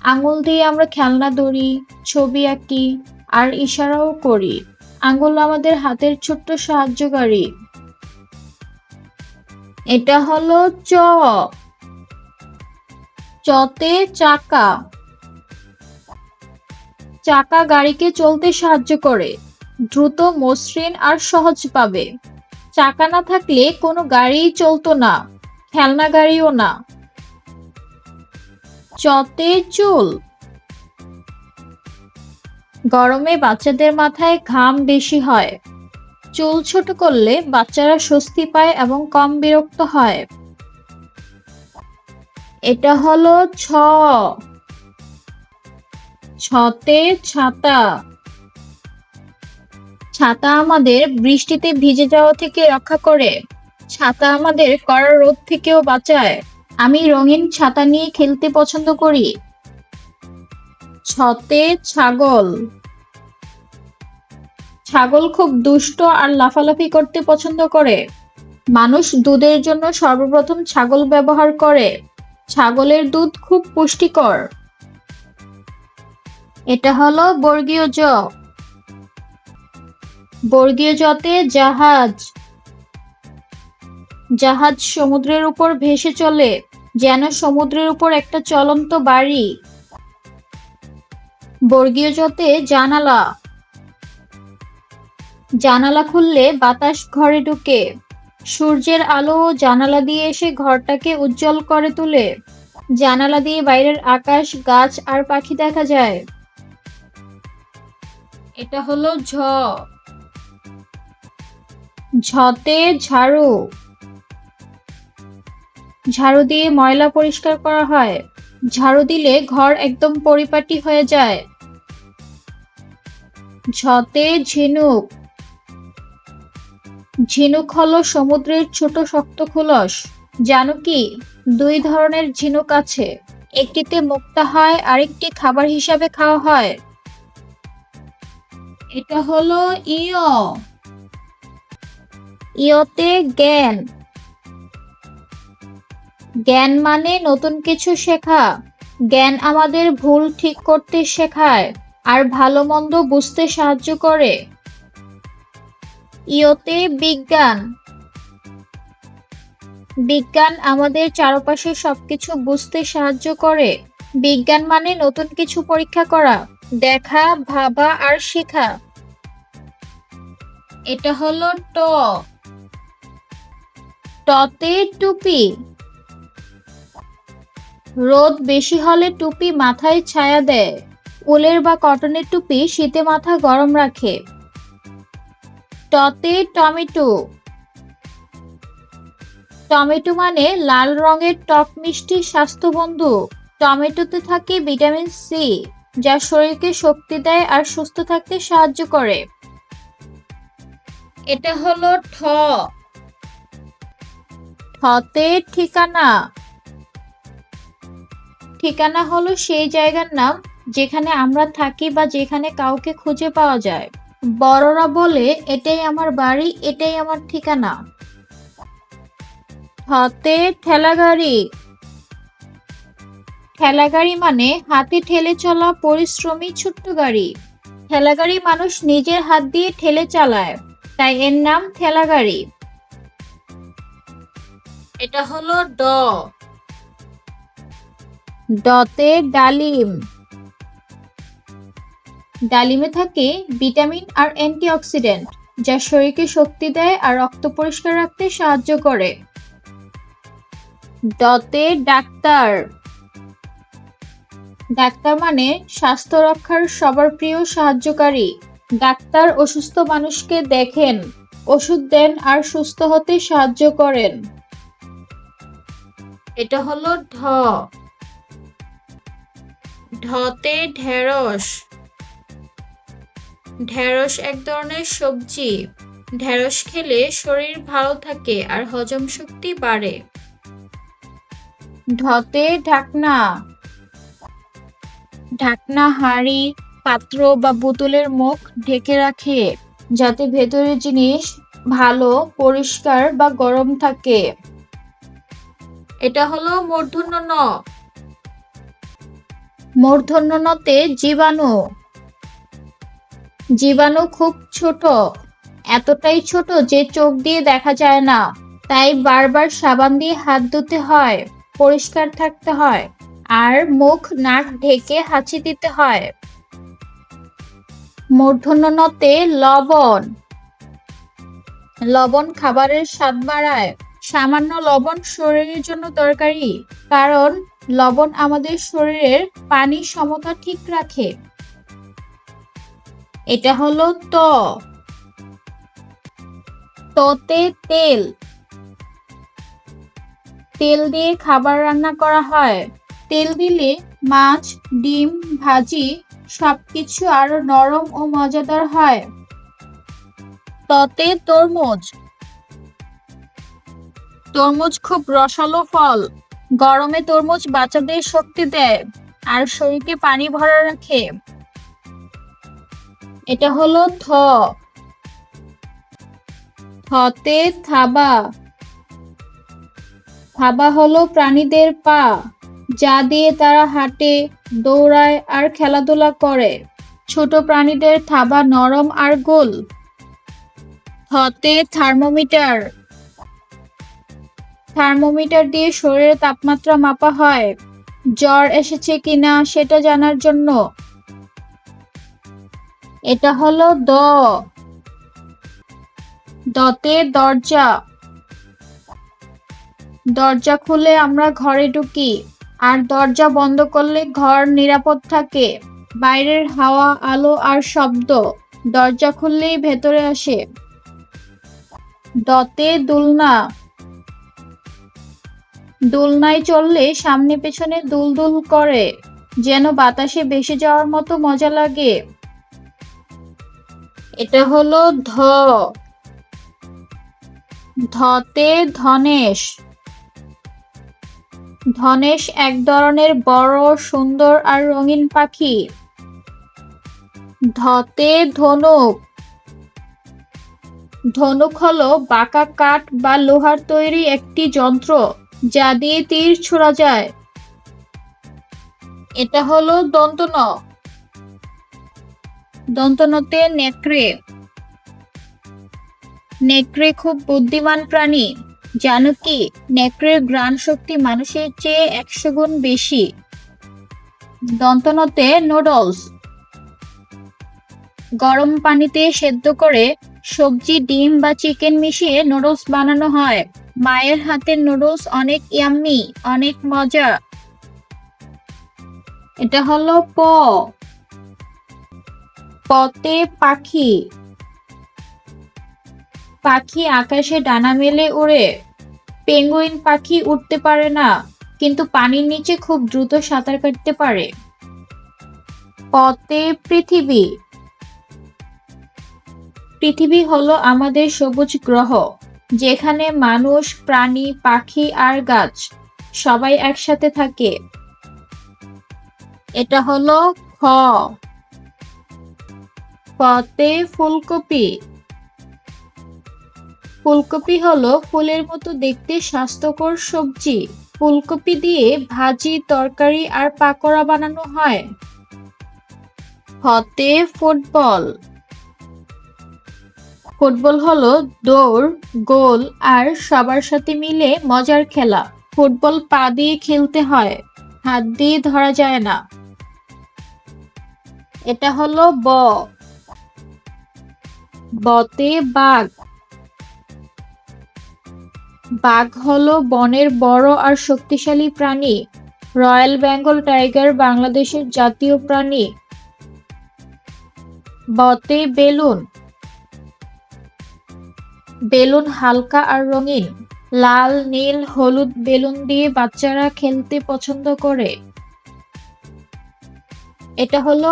আঙ্গুল দিয়ে আমরা খেলনা ধরি, ছবি আঁকি আর ইশারাও করি। আঙ্গুল আমাদের হাতের ছোট্ট সাহায্যকারী। এটা হলো চ। চতে চাকা। চাকা গাড়িকে চলতে সাহায্য করে, দ্রুত, মসৃণ আর সহজভাবে। চাকা না থাকলে কোনো গাড়িই চলতো না, খেলনা গাড়িও না। চতে চুল। গরমে বাচ্চাদের মাথায় ঘাম বেশি হয়। চুল ছোট করলে বাচ্চারা স্বস্তি পায় এবং কম বিরক্ত হয়। এটা হলো ছ। ছতে ছাতা। ছাতা আমাদের বৃষ্টিতে ভিজে যাওয়া থেকে রক্ষা করে। ছাতা আমাদের কড়া রোদ থেকেও বাঁচায়। আমি রঙিন ছাতা নিয়ে খেলতে পছন্দ করি। ছতে ছাগল। ছাগল খুব দুষ্ট আর লাফালাফি করতে পছন্দ করে। মানুষ দুধের জন্য সর্বপ্রথম ছাগল ব্যবহার করে। ছাগলের দুধ খুব পুষ্টিকর। এটা হলো বর্গীয় জ। বর্গীয় জতে জাহাজ। জাহাজ সমুদ্রের উপর ভেসে চলে, যেন সমুদ্রের উপর একটা চলন্ত বাড়ি। বর্গীয় জতে জানালা। জানালা খুললে বাতাস ঘরে ঢুকে। সূর্যের আলো জানালা দিয়ে এসে ঘরটাকে উজ্জ্বল করে তোলে। জানালা দিয়ে বাইরের আকাশ, গাছ আর পাখি দেখা যায়। এটা হলো ঝ। ঝতে ঝাড়ু। ঝাড়ু দিয়ে ময়লা পরিষ্কার করা হয়। ঝাড়ু দিলে ঘর একদম পরিপাটি হয়ে যায়। ঝতে ঝিনুক। ঝিনুক হলো সমুদ্রের ছোট শক্ত খোলস। জানো কি, দুই ধরনের ঝিনুক আছে, একটিতে মুক্তা হয়, আরেকটি খাবার হিসাবে খাওয়া হয়। এটা হলো ইয়। ইয়তে জ্ঞান। জ্ঞান মানে নতুন কিছু শেখা। জ্ঞান আমাদের ভুল ঠিক করতে শেখায় আর ভালো মন্দ বুঝতে সাহায্য করে। ইয়তে বিজ্ঞান। বিজ্ঞান আমাদের চারপাশে সবকিছু বুঝতে সাহায্য করে। বিজ্ঞান মানে নতুন কিছু পরীক্ষা করা, দেখা, ভাবা আর শেখা। এটা হলো ট। টতে টুপি। রোদ বেশি হলে টুপি মাথায় ছায়া দেয়। উলের বা কটনের টুপি শীতে মাথা গরম রাখে। টতে টমেটো। টমেটো মানে লাল রঙের টক মিষ্টি স্বাস্থ্যবন্ধু। টমেটোতে থাকে ভিটামিন সি, যা শরীরকে শক্তি দেয় আর সুস্থ থাকতে সাহায্য করে। এটা হলো ঠ। ঠতে ঠিকানা। ঠিকানা হলো সেই জায়গার নাম যেখানে আমরা থাকি বা যেখানে কাউকে খুঁজে পাওয়া যায়। বড়রা বলে, এটাই আমার বাড়ি, এটাই আমার ঠিকানা। ঠতে ঠেলাগাড়ি। ঠেলাগাড়ি মানে হাতে ঠেলে চলা পরিশ্রমী ছোট্ট গাড়ি। ঠেলাগাড়ি মানুষ নিজের হাত দিয়ে ঠেলে চালায়, তাই এর নাম ঠেলাগাড়ি। এটা হলো ড। ডতে ডালিম। ডালিমে থাকে ভিটামিন আর অ্যান্টিঅক্সিডেন্ট, যা শরীরকে শক্তি দেয় আর রক্ত পরিষ্কার রাখতে সাহায্য করে। ডতে ডাক্তার। ডাক্তার মানে স্বাস্থ্য রক্ষার সবার প্রিয় সাহায্যকারী। ডাক্তার অসুস্থ মানুষকে দেখেন, ওষুধ দেন আর সুস্থ হতে সাহায্য করেন। এটা হলো ঢ। ঢতে ঢেঁড়স। ঢেঁড়স এক ধরনের সবজি। ঢেঁড়স খেলে শরীর ভালো থাকে আর হজম শক্তি বাড়ে। ঢতে ঢাকনা। ঢাকনা হাঁড়ি, পাত্র বা বোতলের মুখ ঢেকে রাখে, যাতে ভেতরের জিনিস ভালো, পরিষ্কার বা গরম থাকে। এটা হলো মূর্ধন্য ণ। মূর্ধন্য ণতে জীবাণু। জীবাণু খুব ছোট, এতটাই ছোট যে চোখ দিয়ে দেখা যায় না, তাই বারবার সাবান দিয়ে হাত ধুতে হয়, পরিষ্কার থাকতে হয় আর মুখ নাক ঢেকে হাঁচি দিতে হয়। মূর্ধন্য ণতে লবণ। লবণ খাবারের স্বাদ বাড়ায়। সামান্য লবণ শরীরের জন্য দরকারি, কারণ লবণ আমাদের শরীরের পানির সমতা ঠিক রাখে। এটা হলো ত। ততে তেল। তেল দিয়ে খাবার রান্না করা হয়। তেল দিলে মাছ, ডিম, ভাজি সবকিছু আরো নরম ও মজাদার হয়। ততে তরমুজ। তরমুজ খুব রসালো ফল। গরমে তরমুজ বাচ্চাদের শক্তি দেয় আর শরীরকে পানি ভরা রাখে। এটা হলো থ। থতে থাবা। থাবা হলো প্রাণীদের পা, যা দিয়ে তারা হাঁটে, দৌড়ায় আর খেলাধুলা করে। ছোট প্রাণীদের থাবা নরম আর গোল। থতে থার্মোমিটার। থার্মোমিটার দিয়ে শরীরের তাপমাত্রা মাপা হয়, জ্বর এসেছে কিনা সেটা জানার জন্য। এটা হলো দ। দতে দরজা। দরজা খুলে আমরা ঘরে ঢুকি, আর দরজা বন্ধ করলে ঘর নিরাপদ থাকে। বাইরের হাওয়া, আলো আর শব্দ দরজা খুললেই ভেতরে আসে। দতে দোলনা। দোলনায় চললে সামনে পেছনে দুলদুল করে, যেন বাতাসে ভেসে যাওয়ার মতো মজা লাগে। এটা হলো ধ। ধতে ধনেশ। ধনেশ এক ধরনের বড়, সুন্দর আর রঙিন পাখি। ধতে ধনুক। ধনুক হলো বাঁকা কাঠ বা লোহার তৈরি একটি যন্ত্র যা দিয়ে তীর ছোড়া যায়। এটা হলো দন্তন। দন্তনতে নেকড়ে। নেকড়ে খুব বুদ্ধিমান প্রাণী। জানো কি, নেকড়ের ঘ্রাণ শক্তি মানুষের চেয়ে 100 গুণ বেশি। দন্তনতে নুডলস। গরম পানিতে সেদ্ধ করে সবজি, ডিম বা চিকেন মিশিয়ে নুডলস বানানো হয়। মায়ের হাতের নুডলস অনেক ইয়াম্মি, অনেক মজা। এটা হলো পতে পাখি। পাখি আকাশে ডানা মেলে ওড়ে। পেঙ্গুইন পাখি উঠতে পারে না, কিন্তু পানির নিচে খুব দ্রুত সাঁতার কাটতে পারে। পতে পৃথিবী। পৃথিবী হলো আমাদের সবুজ গ্রহ, যেখানে মানুষ, প্রাণী, পাখি আর গাছ সবাই একসাথে থাকে। এটা হলো খ। পতে ফুলকপি। ফুলকপি হলো ফুলের মতো দেখতে স্বাস্থ্যকর সবজি। ফুলকপি দিয়ে ভাজি, তরকারি আর পাকোড়া বানানো হয়। ফতে ফুটবল। ফুটবল হলো দৌড়, গোল আর সবার সাথে মিলে মজার খেলা। ফুটবল পা দিয়ে খেলতে হয়, হাত দিয়ে ধরা যায় না। এটা হলো বতে বাঘ। বাঘ হলো বনের বড় আর শক্তিশালী প্রাণী। রয়্যাল বেঙ্গল টাইগার বাংলাদেশের জাতীয় প্রাণী। বতে বেলুন। বেলুন হালকা আর রঙিন। লাল, নীল, হলুদ বেলুন দিয়ে বাচ্চারা খেলতে পছন্দ করে। এটা হলো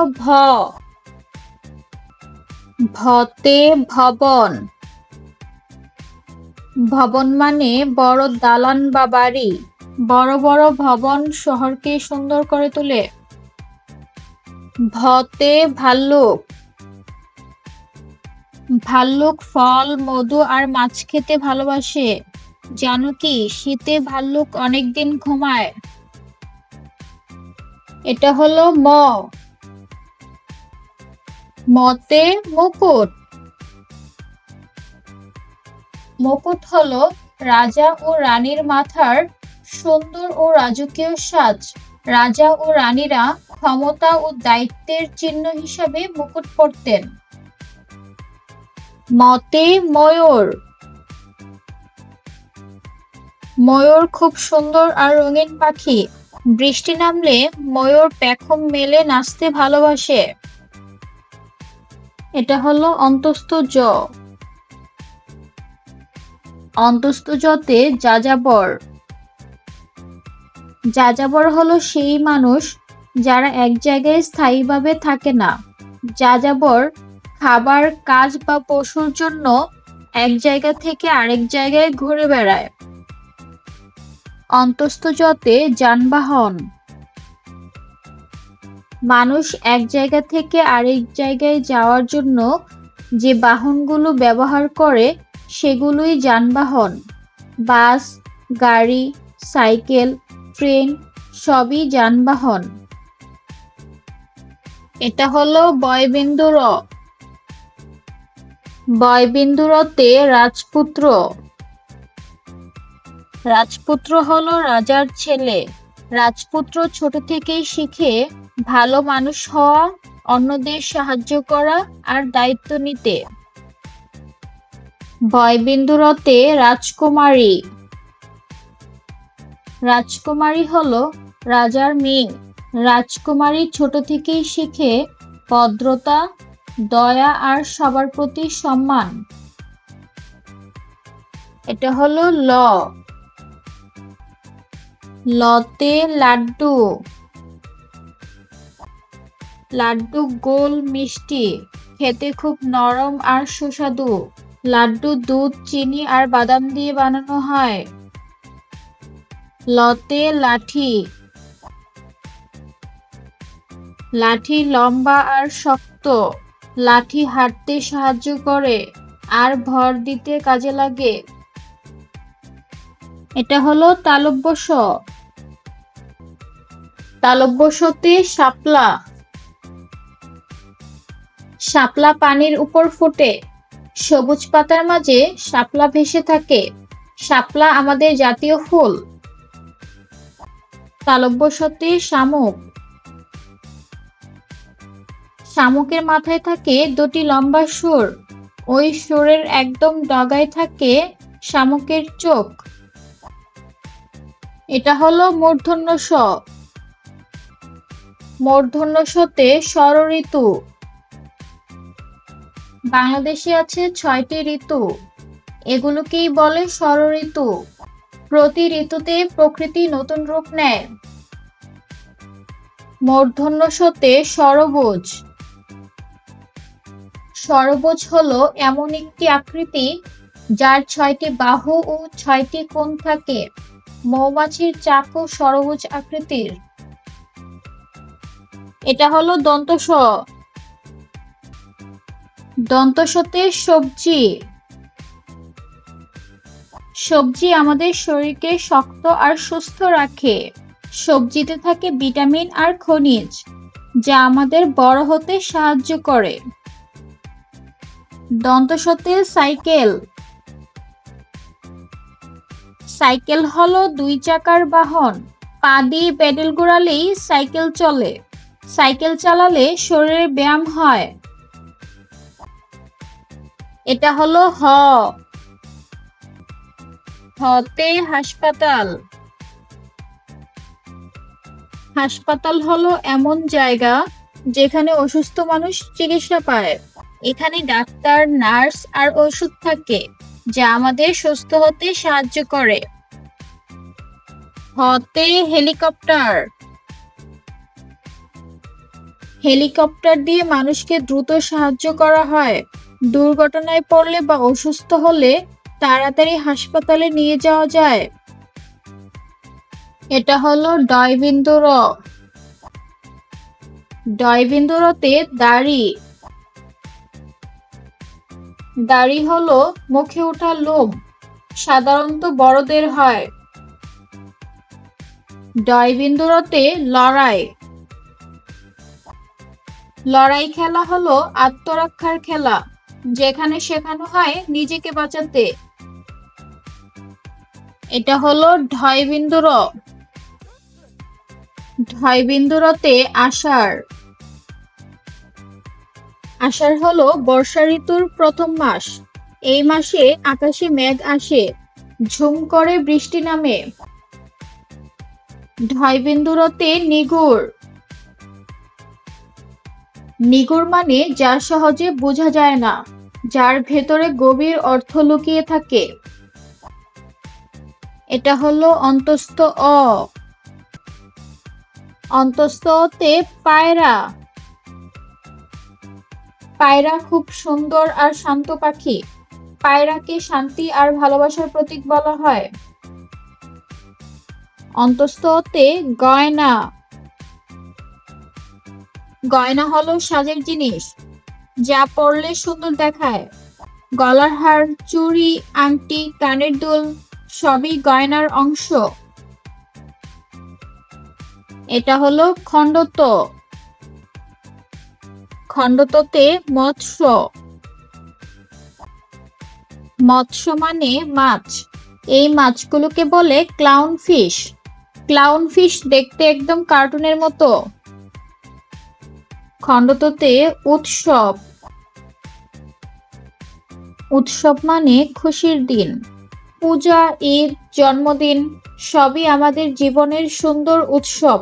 ভতে ভবন। ভবন মানে বড় দালান বা বাড়ি। বড় বড় ভবন শহরকে সুন্দর করে তোলে। ভতে ভাল্লুক। ভাল্লুক ফল, মধু আর মাছ খেতে ভালোবাসে। জানো কি, শীতে ভাল্লুক অনেকদিন ঘুমায়। এটা হলো মতে মুকুট। মুকুট হলো রাজা ও রানীর মাথার সুন্দর ও রাজকীয় সাজ। রাজা ও রানীরা ক্ষমতা ও দায়িত্বের চিহ্ন হিসাবে মুকুট পরতেন। মতে ময়ূর। ময়ূর খুব সুন্দর আর রঙিন পাখি। বৃষ্টি নামলে ময়ূর পেখম মেলে নাচতে ভালোবাসে। এটা হলো অন্তস্থ জ। অন্তস্থ জতে যাযাবর। যাযাবর হলো সেই মানুষ যারা এক জায়গায় স্থায়ীভাবে থাকে না। যাযাবর খাবার, কাজ বা পশুর জন্য এক জায়গা থেকে আরেক জায়গায় ঘুরে বেড়ায়। অন্তস্থ জতে যানবাহন। মানুষ এক জায়গা থেকে আরেক জায়গায় যাওয়ার জন্য যে বাহনগুলো ব্যবহার করে সেগুলোই যানবাহন। বাস, গাড়ি, সাইকেল, ট্রেন সবই যানবাহন। এটা হলো বয়বিন্দু র। বয়বিন্দু রতে রাজপুত্র। রাজপুত্র হলো রাজার ছেলে। রাজপুত্র ছোট থেকেই শিখে ভালো মানুষ হওয়া, অন্যদের সাহায্য করা আর দায়িত্ব নিতে। বয়বিন্দু রতে রাজকুমারী। রাজকুমারী হলো রাজার মেয়ে। রাজকুমারী ছোট থেকেই শিখে ভদ্রতা, দয়া আর সবার প্রতি সম্মান। এটা হলো লতে লাড্ডু। লাড্ডু গোল, মিষ্টি, খেতে খুব নরম আর সুস্বাদু। লাড্ডু দুধ, চিনি আর বাদাম দিয়ে বানানো হয়। লতে লাঠি। লাঠি লম্বা আর শক্ত। লাঠি হাঁটতে সাহায্য করে আর ভর দিতে কাজে লাগে। এটা হলো তালব্য শ। তালব্য শতে শাপলা। শাপলা পানির উপর ফোটে। সবুজ পাতার মাঝে শাপলা ভেসে থাকে। শাপলা আমাদের জাতীয় ফুল। তালব্য শতে শামুক। শামুকের মাথায় থাকে দুটি লম্বা শুঁড়। ওই শুঁড়ের একদম ডগায় থাকে শামুকের চোখ। এটা হলো মূর্ধন্য ষ। মূর্ধন্য শতে ষড়ঋতু। বাংলাদেশে আছে 6টি ঋতু। এগুলোকেই বলে ষড়ঋতু। প্রতি ঋতুতে প্রকৃতি নতুন রূপ নেয়। মূর্ধন্য শতে ষড়ভুজ। ষড়ভুজ হলো এমন একটি আকৃতি যার 6টি বাহু ও 6টি কোণ থাকে। মৌমাছির চাকও ষড়ভুজ আকৃতির। এটা হলো দন্ত স। দন্ত শতে সবজি। সবজি আমাদের শরীরকে শক্ত আর সুস্থ রাখে। সবজিতে থাকে ভিটামিন আর খনিজ, যা আমাদের বড় হতে সাহায্য করে। দন্ত শতে সাইকেল। সাইকেল হলো 2 চাকার বাহন। পা দিয়ে পেডেল ঘোরালেই সাইকেল চলে। সাইকেল চালালে শরীরের ব্যায়াম হয়। এটা হলো হ। হতে হাসপাতাল। হাসপাতাল হলো এমন জায়গা যেখানে অসুস্থ মানুষ চিকিৎসা পায়। এখানে ডাক্তার, নার্স আর ওষুধ থাকে, যা আমাদের সুস্থ হতে সাহায্য করে। হতে হেলিকপ্টার। হেলিকপ্টার দিয়ে মানুষকে দ্রুত সাহায্য করা হয়। দুর্ঘটনায় পড়লে বা অসুস্থ হলে তাড়াতাড়ি হাসপাতালে নিয়ে যাওয়া যায়। এটা হলো ডয়বিন্দু র। ডয়বিন্দু রতে দাড়ি। দাড়ি হলো মুখে ওঠা লোম। সাধারণত বড়দের হয়। ডয়বিন্দু রতে লড়াই। লড়াই খেলা হলো আত্মরক্ষার খেলা, যেখানে শেখানো হয় নিজেকে বাঁচাতে। এটা হলো ঢয়বিন্দু র। ঢয়বিন্দু রতে আষাঢ়। আষাঢ় হলো বর্ষা ঋতুর প্রথম মাস। এই মাসে আকাশে মেঘ আসে, ঝুম করে বৃষ্টি নামে। ঢয়বিন্দু রতে নিগুড়। নিগুড় মানে যা সহজে বোঝা যায় না, যার ভেতরে গভীর অর্থ লুকিয়ে থাকে। এটা হলো অন্তস্থ অ। অন্তস্থ অতে পায়রা। পায়রা খুব সুন্দর আর শান্ত পাখি। পায়রাকে শান্তি আর ভালোবাসার প্রতীক বলা হয়। অন্তস্থ অতে গয়না। গয়না হলো সাজের জিনিস, যা পরলে সুন্দর দেখায়। গলার হার, চুড়ি, আংটি, কানের দুল সবই গয়নার অংশ। এটা হলো খণ্ডত। খণ্ডততে মৎস্য। মৎস্য মানে মাছ। এই মাছগুলোকে বলে ক্লাউন ফিশ। ক্লাউন ফিশ দেখতে একদম কার্টুনের মতো। খণ্ডততে উৎসব। উৎসব মানে খুশির দিন। পূজা, ঈদ, জন্মদিন সবই আমাদের জীবনের সুন্দর উৎসব।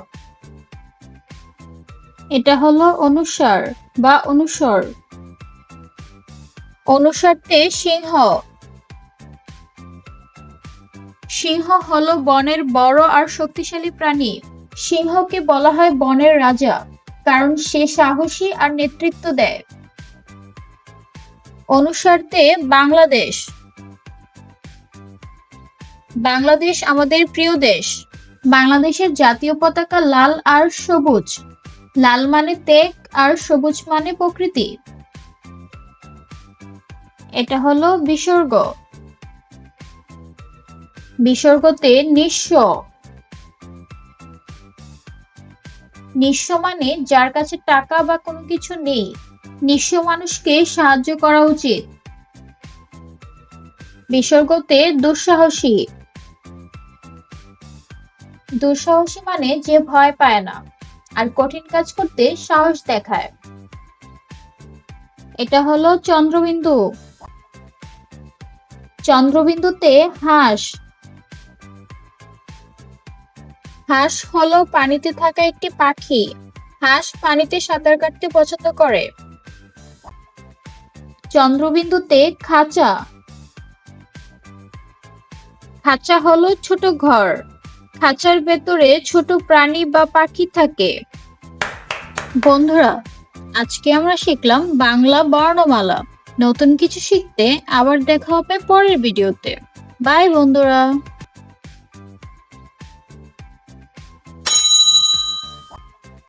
এটা হলো অনুসার বা অনুসর। অনুসারতে সিংহ। সিংহ হলো বনের বড় আর শক্তিশালী প্রাণী। সিংহকে বলা হয় বনের রাজা, কারণ সে সাহসী আর নেতৃত্ব দেয়। অনুসারতে বাংলাদেশ। বাংলাদেশ আমাদের প্রিয় দেশ। বাংলাদেশের জাতীয় পতাকা লাল আর সবুজ। লাল মানে ত্যাগ আর সবুজ মানে প্রকৃতি। এটা হলো বিসর্গ। বিসর্গতে নিঃস্ব। নিঃস্ব মানে যার কাছে টাকা বা কোনো কিছু নেই। নিঃস্ব মানুষকে সাহায্য করা উচিত। বিসর্গতে দুঃসাহসী। দুঃসাহসী মানে যে ভয় পায় না আর কঠিন কাজ করতে সাহস দেখায়। এটা হলো চন্দ্রবিন্দু। চন্দ্রবিন্দুতে হাঁস। হাঁস হলো পানিতে থাকা একটি পাখি। হাঁস পানিতে সাঁতার কাটতে পছন্দ করে। চন্দ্রবিন্দুতে খাঁচা। খাঁচা হলো ছোট ঘর। খাঁচার ভেতরে ছোট প্রাণী বা পাখি থাকে। বন্ধুরা, আজকে আমরা শিখলাম বাংলা বর্ণমালা। নতুন কিছু শিখতে আবার দেখা হবে পরের ভিডিওতে। বাই বন্ধুরা।